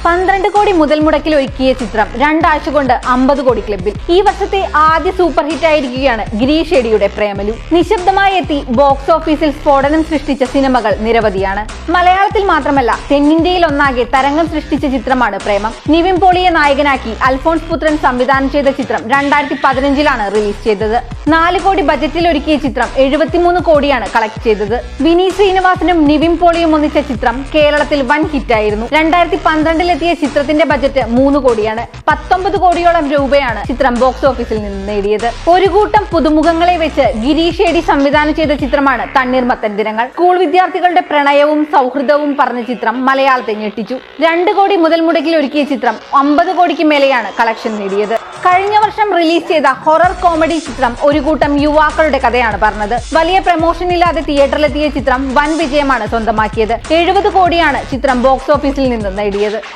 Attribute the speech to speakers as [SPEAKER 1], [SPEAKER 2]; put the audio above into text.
[SPEAKER 1] 12 കോടി മുതൽ മുടക്കിൽ ഒരുക്കിയ ചിത്രം 2 ആഴ്ച കൊണ്ട് 50 കോടി ക്ലബിൽ. ഈ വർഷത്തെ ആദ്യ സൂപ്പർ ഹിറ്റ് ആയിരിക്കുകയാണ് ഗിരീഷ് ഷെഡിയുടെ പ്രേമലു. നിശബ്ദമായി എത്തി ബോക്സ് ഓഫീസിൽ സ്ഫോടനം സൃഷ്ടിച്ച സിനിമകൾ നിരവധിയാണ്. മലയാളത്തിൽ മാത്രമല്ല തെന്നിന്ത്യയിൽ ഒന്നാകെ തരംഗം സൃഷ്ടിച്ച ചിത്രമാണ് പ്രേമം. നിവിൻ പോളിയെ നായകനാക്കി അൽഫോൺസ് പുത്രൻ സംവിധാനം ചെയ്ത ചിത്രം 2015 റിലീസ് ചെയ്തത്. 4 കോടി ബജറ്റിൽ ഒരുക്കിയ ചിത്രം 73 കോടിയാണ് കളക്ട് ചെയ്തത്. വിനീത് ശ്രീനിവാസനും നിവിൻ പോളിയും ഒന്നിച്ച ചിത്രം കേരളത്തിൽ വൻ ഹിറ്റായിരുന്നു. 2012 എത്തിയ ചിത്രത്തിന്റെ ബജറ്റ് 3 കോടിയാണ്. 19 കോടിയോളം രൂപയാണ് ചിത്രം ബോക്സ് ഓഫീസിൽ നിന്ന് നേടിയത്. ഒരു കൂട്ടം പുതുമുഖങ്ങളെ വെച്ച് ഗിരീഷ് ഷെഡി സംവിധാനം ചെയ്ത ചിത്രമാണ് തണ്ണീർമത്തൻ ദിനങ്ങൾ. സ്കൂൾ വിദ്യാർത്ഥികളുടെ പ്രണയവും സൗഹൃദവും പറഞ്ഞ ചിത്രം മലയാളത്തെ ഞെട്ടിച്ചു. 2 കോടി മുതൽ മുടക്കിൽ ഒരുക്കിയ ചിത്രം 50 കോടിക്ക് മേലെയാണ് കളക്ഷൻ നേടിയത്. കഴിഞ്ഞ വർഷം റിലീസ് ചെയ്ത ഹൊറർ കോമഡി ചിത്രം ഒരു കൂട്ടം യുവാക്കളുടെ കഥയാണ് പറഞ്ഞത്. വലിയ പ്രമോഷൻ ഇല്ലാതെ തിയേറ്ററിലെത്തിയ ചിത്രം വൻ വിജയമാണ് സ്വന്തമാക്കിയത്. 70 കോടിയാണ് ചിത്രം ബോക്സ് ഓഫീസിൽ നിന്ന് നേടിയത്.